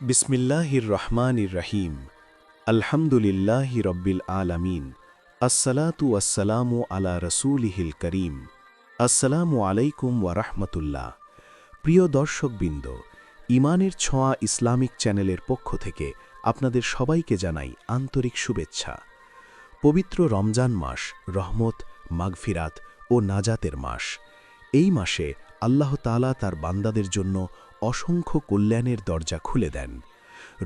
বিসমিল্লাহির রহমানির রহিম। আলহামদুলিল্লাহি রব্বিল আলামিন। আসসালাতু ওয়াসসালামু আলা রসূলিহিল করিম। আসসালামু আলাইকুম ওয়া রাহমাতুল্লাহ। প্রিয় দর্শকবৃন্দ, ইমানের ছোঁয়া ইসলামিক চ্যানেলের পক্ষ থেকে আপনাদের সবাইকে জানাই আন্তরিক শুভেচ্ছা। পবিত্র রমজান মাস রহমত, মাগফিরাত ও নাজাতের মাস। এই মাসে আল্লাহ তাআলা তার বান্দাদের জন্য অসংখ্য কল্যাণের দরজা খুলে দেন।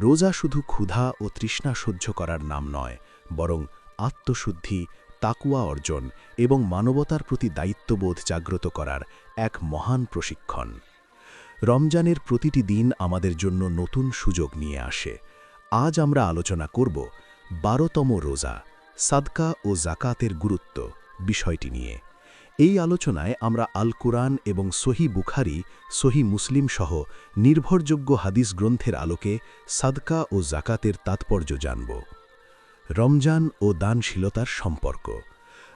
রোজা শুধু ক্ষুধা ও তৃষ্ণা সহ্য করার নাম নয়, বরং আত্মশুদ্ধি, তাকওয়া অর্জন এবং মানবতার প্রতি দায়িত্ববোধ জাগ্রত করার এক মহান প্রশিক্ষণ। রমজানের প্রতিটি দিন আমাদের জন্য নতুন সুযোগ নিয়ে আসে। আজ আমরা আলোচনা করব ১২তম রোজা, সাদকা ও জাকাতের গুরুত্ব বিষয়টি নিয়ে। এই আলোচনায় আমরা আল কুরআন এবং সহি বুখারী, সহি মুসলিম সহ নির্ভরযোগ্য হাদিস গ্রন্থের আলোকে সাদকা ও জাকাতের তাৎপর্য জানব। রমজান ও দানশীলতার সম্পর্ক।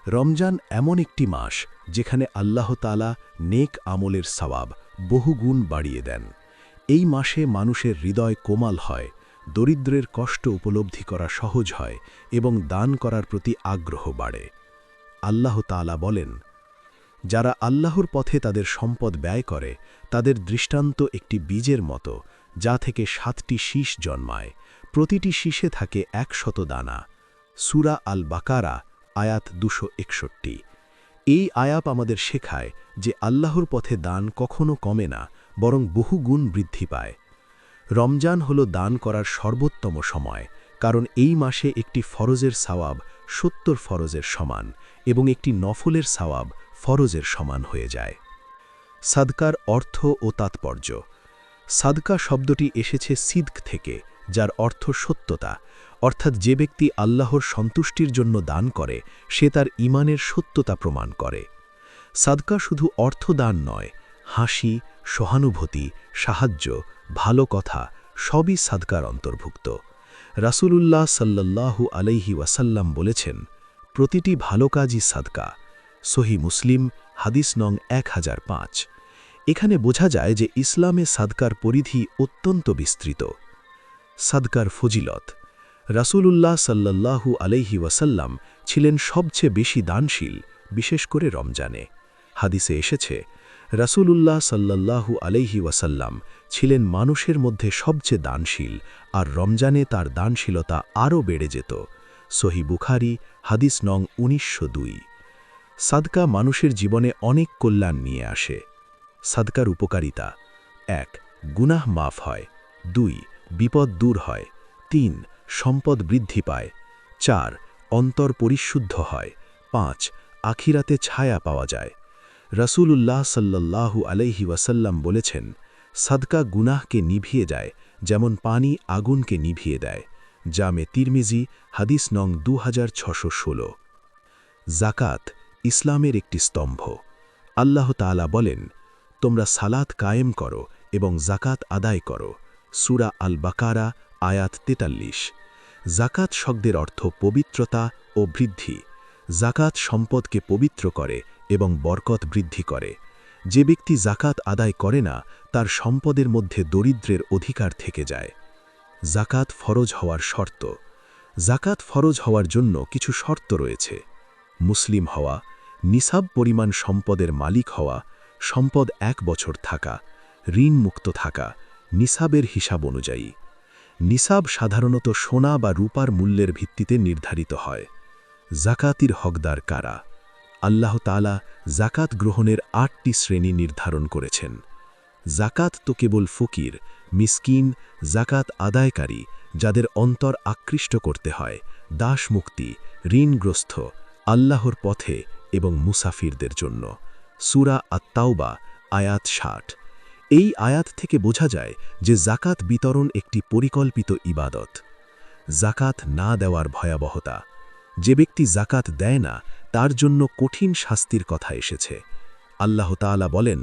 রমজান এমন একটি মাস যেখানে আল্লাহ তাআলা নেক আমলের সওয়াব বহুগুণ বাড়িয়ে দেন। এই মাসে মানুষের হৃদয় কোমল হয়, দরিদ্রের কষ্ট উপলব্ধি করা সহজ হয় এবং দান করার প্রতি আগ্রহ বাড়ে। আল্লাহ তাআলা বলেন, যারা আল্লাহর পথে তাদের সম্পদ ব্যয় করে তাদের দৃষ্টান্ত একটি বীজের মতো, যা থেকে ৭টি শীষ জন্মায়, প্রতিটি শীষে থাকে ১০০ দানা। সূরা আল বাকারা আয়াত ২৬১। এই আয়াত আমাদের শেখায় যে আল্লাহর পথে দান কখনো কমে না, বরং বহুগুণ বৃদ্ধি পায়। রমজান হল দান করার সর্বোত্তম সময়, কারণ এই মাসে একটি ফরজের সওয়াব ৭০ ফরজের সমান এবং একটি নফলের সওয়াব ফরজের সমান হয়ে যায়। সাদকার অর্থ ও তাৎপর্য। সাদকা শব্দটি এসেছে সিদক থেকে, যার অর্থ সত্যতা, অর্থাৎ যে ব্যক্তি আল্লাহর সন্তুষ্টির জন্য দান করে সে তার ঈমানের সত্যতা প্রমাণ করে। সাদকা শুধু অর্থ দান নয়, হাসি, সহানুভূতি, সাহায্য, ভালো কথা সবই সাদকার অন্তর্ভুক্ত। রাসূলুল্লাহ সাল্লাল্লাহু আলাইহি ওয়াসাল্লাম বলেছেন, প্রতিটি ভালো কাজই সাদকা। সহি মুসলিম হাদিস নং ১০০৫। এখানে বোঝা যায় যে ইসলামে সাদকার পরিধি অত্যন্ত বিস্তৃত। সাদকার ফজিলত। রাসূলুল্লাহ সাল্লাল্লাহু আলাইহি ওয়াসাল্লাম ছিলেন সবচেয়ে বেশি দানশীল, বিশেষ করে রমজানে। হাদিসে এসেছে, রাসূলুল্লাহ সাল্লাল্লাহু আলাইহি ওয়াসাল্লাম ছিলেন মানুষের মধ্যে সবচেয়ে দানশীল, আর রমজানে তার দানশীলতা আরও বেড়ে যেত। সহি বুখারী হাদিস নং ১৯০২। সাদকা মানুষের জীবনে অনেক কল্যাণ নিয়ে আসে। সাদকার উপকারিতা: ১. গুনাহ মাফ হয়। ২. বিপদ দূর হয়। ৩. সম্পদ বৃদ্ধি পায়। ৪. অন্তর পরিশুদ্ধ হয়। ৫. আখিরাতে ছায়া পাওয়া যায়। রাসূলুল্লাহ সাল্লাল্লাহু আলাইহি ওয়াসাল্লাম বলেছেন, সাদকা গুনাহকে নিভিয়ে যায় যেমন পানি আগুনকে নিভিয়ে দেয়। জামে তিরমিজি হাদিস নং ২৬১৬। জাকাত ইসলামের একটি স্তম্ভ। আল্লাহ তাআলা বলেন, তোমরা সালাত কায়েম করো এবং জাকাত আদায় করো। সূরা আল বাকারা আয়াত ৪৩। জাকাত শব্দের অর্থ পবিত্রতা ও বৃদ্ধি। জাকাত সম্পদকে পবিত্র করে এবং বরকত বৃদ্ধি করে। যে ব্যক্তি জাকাত আদায় করে না, তার সম্পদের মধ্যে দরিদ্রের অধিকার থেকে যায়। জাকাত ফরজ হওয়ার শর্ত। জাকাত ফরজ হওয়ার জন্য কিছু শর্ত রয়েছে। মুসলিম হওয়া, নিসাব পরিমাণ সম্পদের মালিক হওয়া, সম্পদ ১ বছর থাকা, ঋণ মুক্ত থাকা, নিসাবের হিসাব অনুযায়ী। নিসাব সাধারণত সোনা বা রূপার মূল্যের ভিত্তিতে নির্ধারিত হয়। জাকাতির হকদার কারা? আল্লাহ তাআলা জাকাত গ্রহণের ৮টি শ্রেণী নির্ধারণ করেছেন। জাকাত তো কেবল ফকির, মিসকিন, জাকাত আদায়কারী, যাদের অন্তর আকৃষ্ট করতে হয়, দাসমুক্তি, ঋণগ্রস্ত, আল্লাহর পথে এবং মুসাফিরদের জন্য। সূরা আত-তাওবা আয়াত ৬০। এই আয়াত থেকে বোঝা যায় যে জাকাত বিতরণ একটি পরিকল্পিত ইবাদত। জাকাত না দেওয়ার ভয়াবহতা। যে ব্যক্তি জাকাত দেয় না, তার জন্য কঠিন শাস্তির কথা এসেছে। আল্লাহ তাআলা বলেন,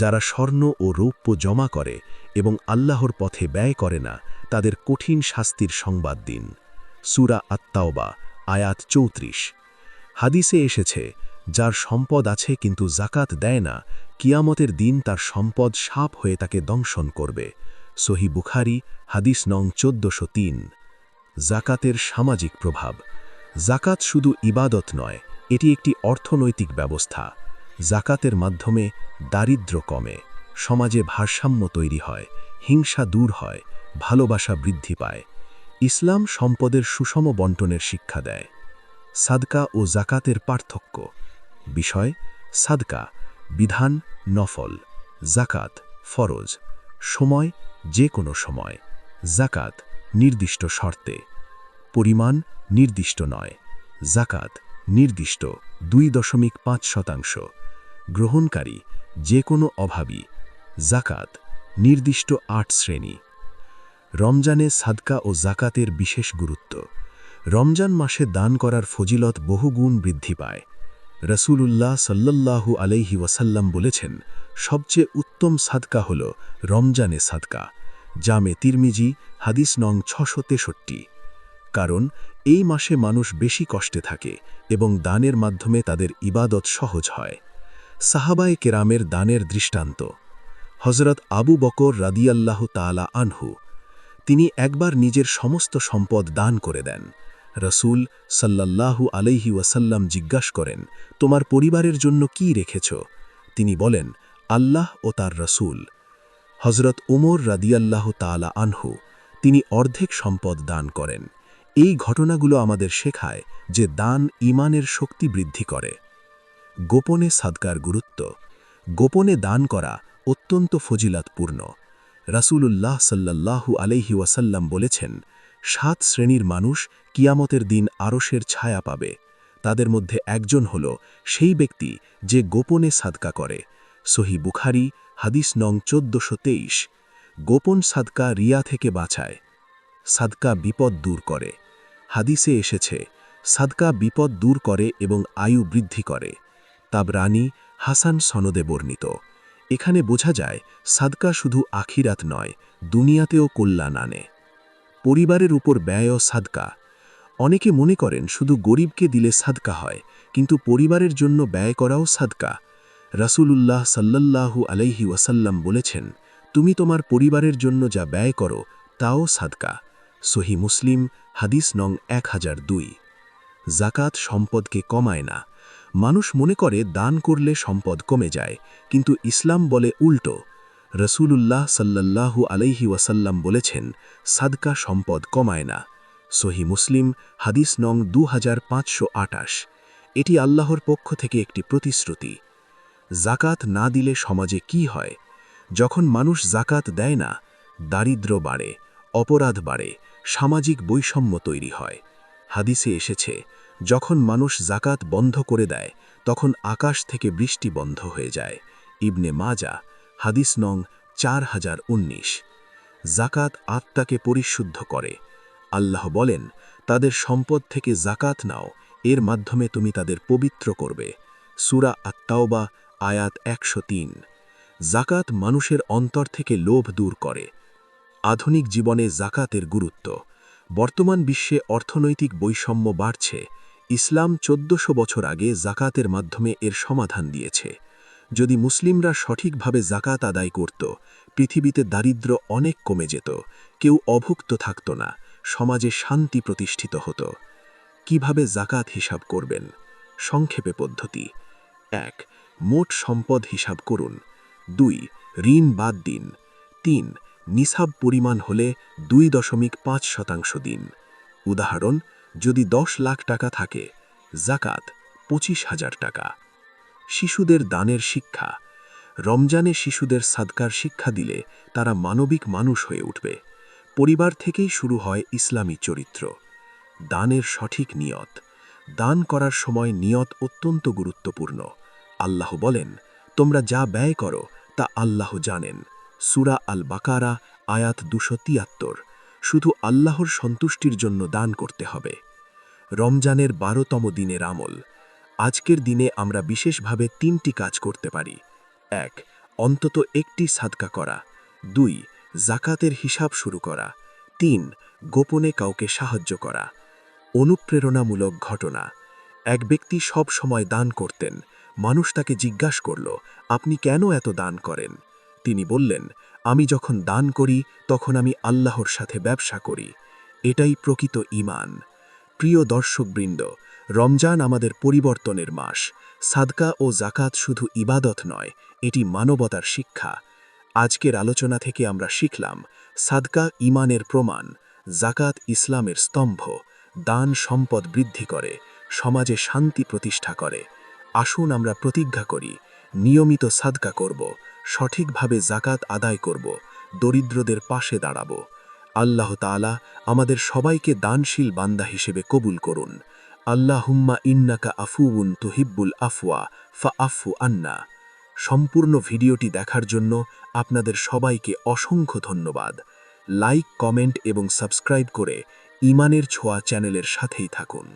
যারা স্বর্ণ ও রৌপ্য জমা করে এবং আল্লাহর পথে ব্যয় করে না, তাদের কঠিন শাস্তির সংবাদ দিন। সূরা আত-তাওবা আয়াত ৩৪। হাদিসে এসেছে, যার সম্পদ আছে কিন্তু জাকাত দেয় না, কিয়ামতের দিন তার সম্পদ সাপ হয়ে তাকে দংশন করবে। সহি বুখারী হাদিস নং 1403। জাকাতের সামাজিক প্রভাব। জাকাত শুধু ইবাদত নয়, এটি একটি অর্থনৈতিক ব্যবস্থা। জাকাতের মাধ্যমে দারিদ্র্য কমে, সমাজে ভারসাম্য তৈরি হয়, হিংসা দূর হয়, ভালোবাসা বৃদ্ধি পায়। ইসলাম সম্পদের সুষম বণ্টনের শিক্ষা দেয়। সাদকা ও জাকাতের পার্থক্য। বিষয়: সাদকা বিধান নফল, জাকাত ফরজ। সময়: যে কোনো সময়। জাকাত নির্দিষ্ট শর্তে। পরিমাণ নির্দিষ্ট নয়। জাকাত নির্দিষ্ট 2.5%। গ্রহণকারী যে কোনো অভাবী। জাকাত নির্দিষ্ট 8 শ্রেণী। রমজানে সাদকা ও জাকাতের বিশেষ গুরুত্ব। রমজান মাসে দান করার ফজিলত বহুগুণ বৃদ্ধি পায়। রাসূলুল্লাহ সাল্লাল্লাহু আলাইহি ওয়াসাল্লাম বলেছেন, সবচেয়ে উত্তম সাদকা হল রমজানে সাদকা। জামে তিরমিজি হাদিস নং 663। কারণ এই মাসে মানুষ বেশি কষ্টে থাকে এবং দানের মাধ্যমে তাদের ইবাদত সহজ হয়। সাহাবায়ে কেরামের দানের দৃষ্টান্ত। হযরত আবু বকর রাদিয়াল্লাহু তাআলা আনহু, তিনি একবার নিজের সমস্ত সম্পদ দান করে দেন। রাসূল সাল্লাল্লাহু আলাইহি ওয়াসাল্লাম জিজ্ঞাসা করেন, তোমার পরিবারের জন্য কি রেখেছ? তিনি বলেন, আল্লাহ ও তার রাসূল। হযরত উমর রাদিয়াল্লাহু তাআলা আনহু, তিনি অর্ধেক সম্পদ দান করেন। এই ঘটনাগুলো আমাদের শেখায় যে দান ঈমানের শক্তি বৃদ্ধি করে। গোপনে সাদকার গুরুত্ব। গোপনে দান করা অত্যন্ত ফজিলাতপূর্ণ। রাসূলুল্লাহ সাল্লাল্লাহু আলাইহি ওয়াসাল্লাম বলেছেন, 7 শ্রেণীর মানুষ কিয়ামতের দিন আরশের ছায়া পাবে। তাদের মধ্যে একজন হল সেই ব্যক্তি যে গোপনে সাদকা করে। সহি বুখারী হাদিস নং 1423। গোপন সাদকা রিয়া থেকে বাঁচায়। সাদকা বিপদ দূর করে। হাদিসে এসেছে, সাদকা বিপদ দূর করে এবং আয়ু বৃদ্ধি করে। তাবরানী হাসান সনদে বর্ণিত। এখানে বোঝা যায় সাদকা শুধু আখিরাত নয়, দুনিয়াতেও কল্যাণ আনে। পরিবারের উপর ব্যয় ও সাদকা। অনেকে মনে করেন শুধু গরিবকে দিলে সাদকা হয়, কিন্তু পরিবারের জন্য ব্যয় করাও সাদকা। রাসূলুল্লাহ সাল্লাল্লাহু আলাইহি ওয়াসাল্লাম বলেছেন, তুমি তোমার পরিবারের জন্য যা ব্যয় করো তাও সাদকা। সহি মুসলিম হাদিস নং 1002। জাকাত সম্পদকে কমায় না। মানুষ মনে করে দান করলে সম্পদ কমে যায়, কিন্তু ইসলাম বলে উল্টো। রাসূলুল্লাহ সাল্লাল্লাহু আলাইহি ওয়াসাল্লাম বলেছেন, সাদকা সম্পদ কমায় না। সহি মুসলিম হাদিস নং 2528। এটি আল্লাহর পক্ষ থেকে একটি প্রতিশ্রুতি। জাকাত না দিলে সমাজে কি হয়? যখন মানুষ জাকাত দেয় না, দারিদ্র্য বাড়ে, অপরাধ বাড়ে, সামাজিক বৈষম্য তৈরি হয়। হাদিসে এসেছে, যখন মানুষ জাকাত বন্ধ করে দেয়, তখন আকাশ থেকে বৃষ্টি বন্ধ হয়ে যায়। ইবনে মাজা হাদিস নং 4019। জাকাত আত্মাকে পরিশুদ্ধ করে। আল্লাহ বলেন, তাদের সম্পদ থেকে জাকাত নাও, এর মাধ্যমে তুমি তাদের পবিত্র করবে। সূরা আত-তাওবা আয়াত 103। জাকাত মানুষের অন্তর থেকে লোভ দূর করে। আধুনিক জীবনে জাকাতের গুরুত্ব। বর্তমান বিশ্বে অর্থনৈতিক বৈষম্য বাড়ছে। ইসলাম 1400 বছর আগে জাকাতের মাধ্যমে এর সমাধান দিয়েছে। যদি মুসলিমরা সঠিকভাবে জাকাত আদায় করত, পৃথিবীতে দারিদ্র্য অনেক কমে যেত, কেউ অভুক্ত থাকত না, সমাজে শান্তি প্রতিষ্ঠিত হতো। কিভাবে জাকাত হিসাব করবেন? সংক্ষেপে পদ্ধতি: 1. মোট সম্পদ হিসাব করুন। 2. ঋণ বাদ দিন। 3. নিসাব পরিমাণ হলে 2.5% দিন। উদাহরণ: যদি 10 লাখ টাকা থাকে, জাকাত 25,000 টাকা। শিশুদের দানের শিক্ষা। রমজানে শিশুদের সাদকার শিক্ষা দিলে তারা মানবিক মানুষ হয়ে উঠবে। পরিবার থেকেই শুরু হয় ইসলামী চরিত্র। দানের সঠিক নিয়ত। দান করার সময় নিয়ত অত্যন্ত গুরুত্বপূর্ণ। আল্লাহ বলেন, তোমরা যা ব্যয় করো তা আল্লাহ জানেন। সূরা আল বাকারা আয়াত 273। শুধু আল্লাহর সন্তুষ্টির জন্য দান করতে হবে। রমজানের 12তম দিনের আমল। আজকের দিনে আমরা বিশেষভাবে 3টি কাজ করতে পারি। 1. অন্তত একটি সাদকা করা। 2. জাকাতের হিসাব শুরু করা। 3. গোপনে কাউকে সাহায্য করা। অনুপ্রেরণামূলক ঘটনা। এক ব্যক্তি সব সময় দান করতেন। মানুষ তাকে জিজ্ঞাসা করল, আপনি কেন এত দান করেন? তিনি বললেন, আমি যখন দান করি তখন আমি আল্লাহর সাথে ব্যবসা করি। এটাই প্রকৃত ঈমান। প্রিয় দর্শকবৃন্দ, রমজান আমাদের পরিবর্তনের মাস। সাদকা ও জাকাত শুধু ইবাদত নয়, এটি মানবতার শিক্ষা। আজকের আলোচনা থেকে আমরা শিখলাম, সাদকা ঈমানের প্রমাণ, জাকাত ইসলামের স্তম্ভ, দান সম্পদ বৃদ্ধি করে, সমাজে শান্তি প্রতিষ্ঠা করে। আসুন আমরা প্রতিজ্ঞা করি, নিয়মিত সাদকা করব, সঠিকভাবে জাকাত আদায় করব, দরিদ্রদের পাশে দাঁড়াব। আল্লাহ তাআলা আমাদের সবাইকে দানশীল বান্দা হিসেবে কবুল করুন। আল্লাহুম্মা ইন্নাকা আফুউন তুহিব্বুল আফওয়া ফাআফু আন্না। সম্পূর্ণ ভিডিওটি দেখার জন্য আপনাদের সবাইকে অসংখ্য ধন্যবাদ। লাইক, কমেন্ট এবং সাবস্ক্রাইব করে ঈমানের ছোঁয়া চ্যানেলের সাথেই থাকুন।